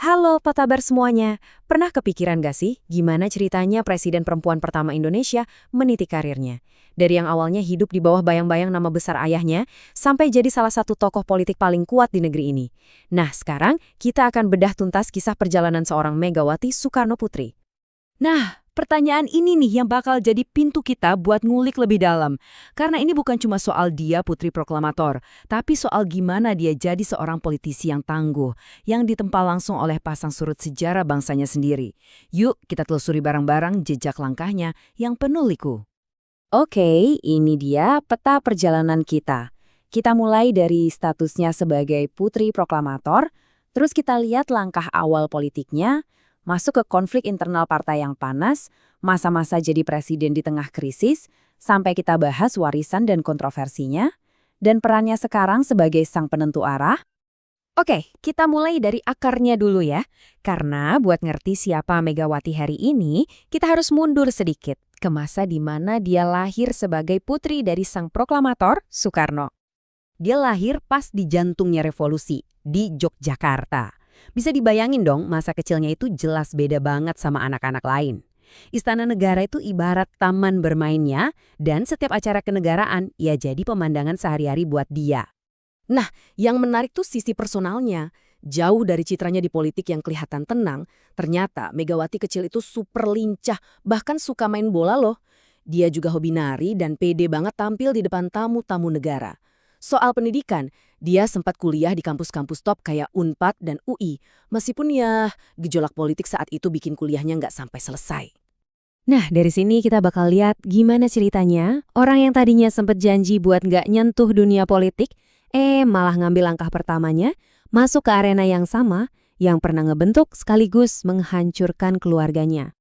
Halo, apa kabar semuanya? Pernah kepikiran gak sih gimana ceritanya presiden perempuan pertama Indonesia meniti karirnya? Dari yang awalnya hidup di bawah bayang-bayang nama besar ayahnya, sampai jadi salah satu tokoh politik paling kuat di negeri ini. Nah, sekarang kita akan bedah tuntas kisah perjalanan seorang Megawati Soekarno Putri. Nah, pertanyaan ini nih yang bakal jadi pintu kita buat ngulik lebih dalam. Karena ini bukan cuma soal dia putri proklamator, tapi soal gimana dia jadi seorang politisi yang tangguh, yang ditempa langsung oleh pasang surut sejarah bangsanya sendiri. Yuk, kita telusuri bareng-bareng jejak langkahnya yang penuh liku. Oke, ini dia peta perjalanan kita. Kita mulai dari statusnya sebagai putri proklamator, terus kita lihat langkah awal politiknya, masuk ke konflik internal partai yang panas, masa-masa jadi presiden di tengah krisis, sampai kita bahas warisan dan kontroversinya, dan perannya sekarang sebagai sang penentu arah. Oke, kita mulai dari akarnya dulu ya. Karena buat ngerti siapa Megawati hari ini, kita harus mundur sedikit ke masa di mana dia lahir sebagai putri dari sang proklamator, Soekarno. Dia lahir pas di jantungnya revolusi, di Yogyakarta. Bisa dibayangin dong, masa kecilnya itu jelas beda banget sama anak-anak lain. Istana Negara itu ibarat taman bermainnya, dan setiap acara kenegaraan, ia jadi pemandangan sehari-hari buat dia. Nah, yang menarik tuh sisi personalnya. Jauh dari citranya di politik yang kelihatan tenang, ternyata Megawati kecil itu super lincah, bahkan suka main bola loh. Dia juga hobi nari dan pede banget tampil di depan tamu-tamu negara. Soal pendidikan, dia sempat kuliah di kampus-kampus top kayak Unpad dan UI, meskipun ya gejolak politik saat itu bikin kuliahnya nggak sampai selesai. Nah, dari sini kita bakal lihat gimana ceritanya orang yang tadinya sempat janji buat nggak nyentuh dunia politik, malah ngambil langkah pertamanya, masuk ke arena yang sama, yang pernah ngebentuk sekaligus menghancurkan keluarganya.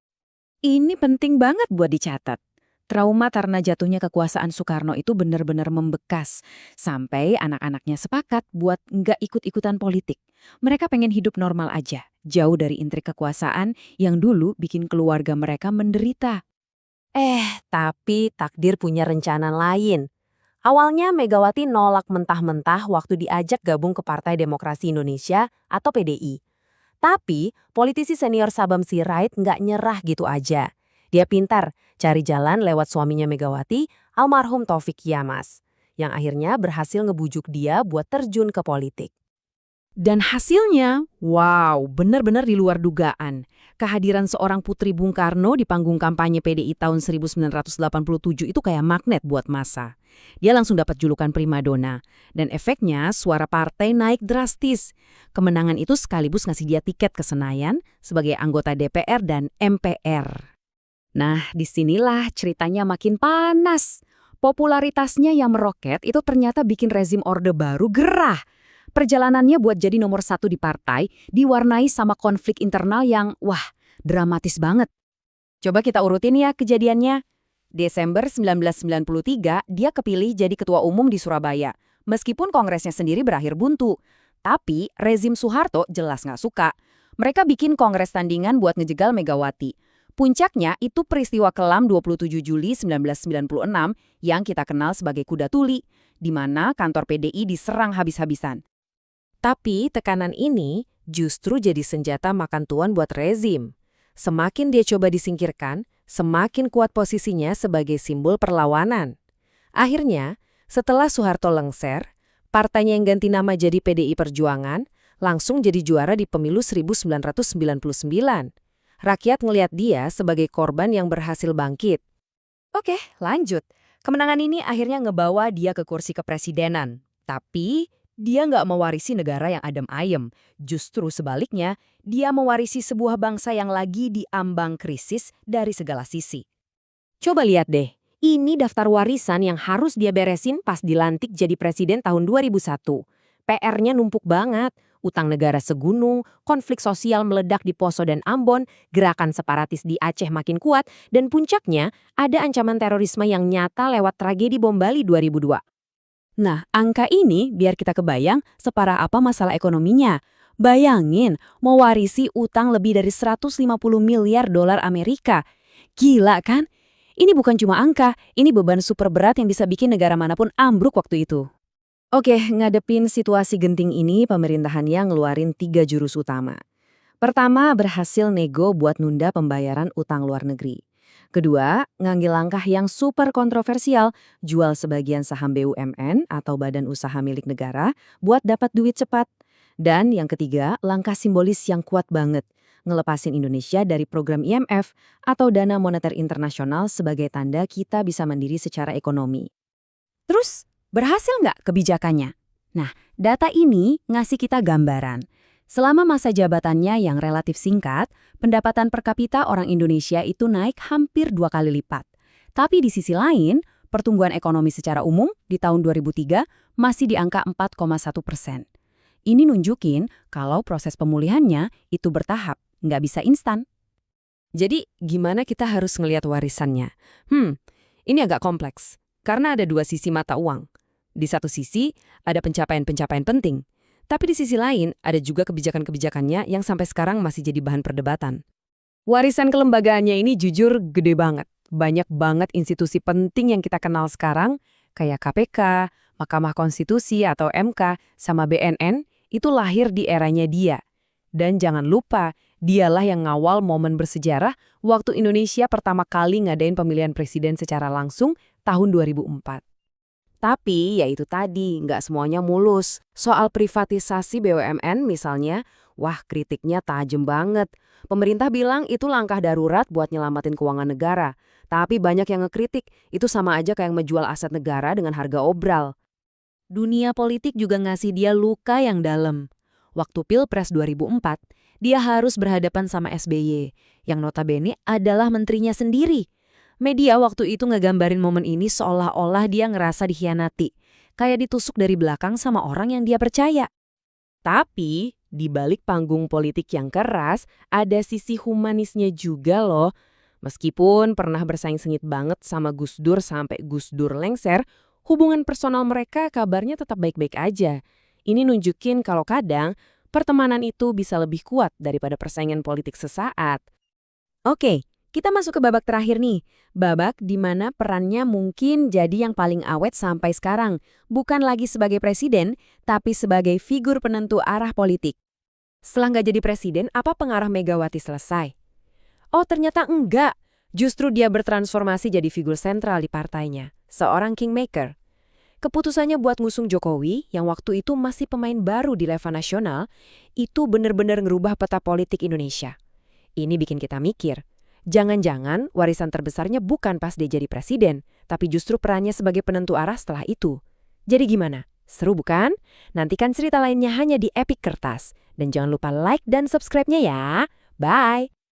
Ini penting banget buat dicatat. Trauma karena jatuhnya kekuasaan Soekarno itu benar-benar membekas, sampai anak-anaknya sepakat buat nggak ikut-ikutan politik. Mereka pengen hidup normal aja, jauh dari intrik kekuasaan yang dulu bikin keluarga mereka menderita. Tapi takdir punya rencana lain. Awalnya Megawati nolak mentah-mentah waktu diajak gabung ke Partai Demokrasi Indonesia atau PDI. Tapi politisi senior Sabam Sirait nggak nyerah gitu aja. Dia pintar cari jalan lewat suaminya Megawati, almarhum Taufik Kiamas, yang akhirnya berhasil ngebujuk dia buat terjun ke politik. Dan hasilnya, wow, benar-benar di luar dugaan. Kehadiran seorang putri Bung Karno di panggung kampanye PDI tahun 1987 itu kayak magnet buat massa. Dia langsung dapat julukan primadona, dan efeknya suara partai naik drastis. Kemenangan itu sekaligus ngasih dia tiket ke Senayan sebagai anggota DPR dan MPR. Nah, disinilah ceritanya makin panas. Popularitasnya yang meroket itu ternyata bikin rezim Orde Baru gerah. Perjalanannya buat jadi nomor 1 di partai diwarnai sama konflik internal yang, dramatis banget. Coba kita urutin ya kejadiannya. Desember 1993, dia kepilih jadi ketua umum di Surabaya. Meskipun kongresnya sendiri berakhir buntu. Tapi rezim Soeharto jelas nggak suka. Mereka bikin kongres tandingan buat ngejegal Megawati. Puncaknya itu peristiwa kelam 27 Juli 1996 yang kita kenal sebagai Kuda Tuli, di mana kantor PDI diserang habis-habisan. Tapi tekanan ini justru jadi senjata makan tuan buat rezim. Semakin dia coba disingkirkan, semakin kuat posisinya sebagai simbol perlawanan. Akhirnya, setelah Soeharto lengser, partainya yang ganti nama jadi PDI Perjuangan, langsung jadi juara di pemilu 1999. Rakyat ngelihat dia sebagai korban yang berhasil bangkit. Oke, lanjut. Kemenangan ini akhirnya ngebawa dia ke kursi kepresidenan. Tapi dia nggak mewarisi negara yang adem ayem. Justru sebaliknya, dia mewarisi sebuah bangsa yang lagi diambang krisis dari segala sisi. Coba lihat deh, ini daftar warisan yang harus dia beresin pas dilantik jadi presiden tahun 2001. PR-nya numpuk banget. Utang negara segunung, konflik sosial meledak di Poso dan Ambon, gerakan separatis di Aceh makin kuat, dan puncaknya ada ancaman terorisme yang nyata lewat tragedi bom Bali 2002. Nah, angka ini biar kita kebayang separah apa masalah ekonominya. Bayangin, mewarisi utang lebih dari 150 miliar dolar Amerika. Gila kan? Ini bukan cuma angka, ini beban super berat yang bisa bikin negara manapun ambruk waktu itu. Oke, ngadepin situasi genting ini, pemerintahannya ngeluarin 3 jurus utama. Pertama, berhasil nego buat nunda pembayaran utang luar negeri. Kedua, ngambil langkah yang super kontroversial, jual sebagian saham BUMN atau badan usaha milik negara buat dapat duit cepat. Dan yang ketiga, langkah simbolis yang kuat banget, ngelepasin Indonesia dari program IMF atau Dana Moneter Internasional sebagai tanda kita bisa mandiri secara ekonomi. Terus, berhasil nggak kebijakannya? Nah, data ini ngasih kita gambaran. Selama masa jabatannya yang relatif singkat, pendapatan per kapita orang Indonesia itu naik hampir 2 kali lipat. Tapi di sisi lain, pertumbuhan ekonomi secara umum di tahun 2003 masih di angka 4,1%. Ini nunjukin kalau proses pemulihannya itu bertahap, nggak bisa instan. Jadi, gimana kita harus ngelihat warisannya? Ini agak kompleks, karena ada dua sisi mata uang. Di satu sisi, ada pencapaian-pencapaian penting. Tapi di sisi lain, ada juga kebijakan-kebijakannya yang sampai sekarang masih jadi bahan perdebatan. Warisan kelembagaannya ini jujur gede banget. Banyak banget institusi penting yang kita kenal sekarang, kayak KPK, Mahkamah Konstitusi atau MK, sama BNN, itu lahir di eranya dia. Dan jangan lupa, dialah yang ngawal momen bersejarah waktu Indonesia pertama kali ngadain pemilihan presiden secara langsung tahun 2004. Tapi, ya itu tadi, nggak semuanya mulus. Soal privatisasi BUMN misalnya, wah kritiknya tajam banget. Pemerintah bilang itu langkah darurat buat nyelamatin keuangan negara. Tapi banyak yang ngekritik, itu sama aja kayak menjual aset negara dengan harga obral. Dunia politik juga ngasih dia luka yang dalam. Waktu Pilpres 2004, dia harus berhadapan sama SBY, yang notabene adalah menterinya sendiri. Media waktu itu ngegambarin momen ini seolah-olah dia ngerasa dikhianati, kayak ditusuk dari belakang sama orang yang dia percaya. Tapi, di balik panggung politik yang keras, ada sisi humanisnya juga loh. Meskipun pernah bersaing sengit banget sama Gus Dur sampai Gus Dur lengser, hubungan personal mereka kabarnya tetap baik-baik aja. Ini nunjukin kalau kadang, pertemanan itu bisa lebih kuat daripada persaingan politik sesaat. Oke. Kita masuk ke babak terakhir nih, babak di mana perannya mungkin jadi yang paling awet sampai sekarang, bukan lagi sebagai presiden, tapi sebagai figur penentu arah politik. Setelah nggak jadi presiden, apa pengarah Megawati selesai? Oh ternyata enggak, justru dia bertransformasi jadi figur sentral di partainya, seorang kingmaker. Keputusannya buat ngusung Jokowi, yang waktu itu masih pemain baru di level nasional, itu benar-benar ngerubah peta politik Indonesia. Ini bikin kita mikir, jangan-jangan warisan terbesarnya bukan pas dia jadi presiden, tapi justru perannya sebagai penentu arah setelah itu. Jadi gimana? Seru bukan? Nantikan cerita lainnya hanya di Epic Kertas. Dan jangan lupa like dan subscribe-nya ya. Bye!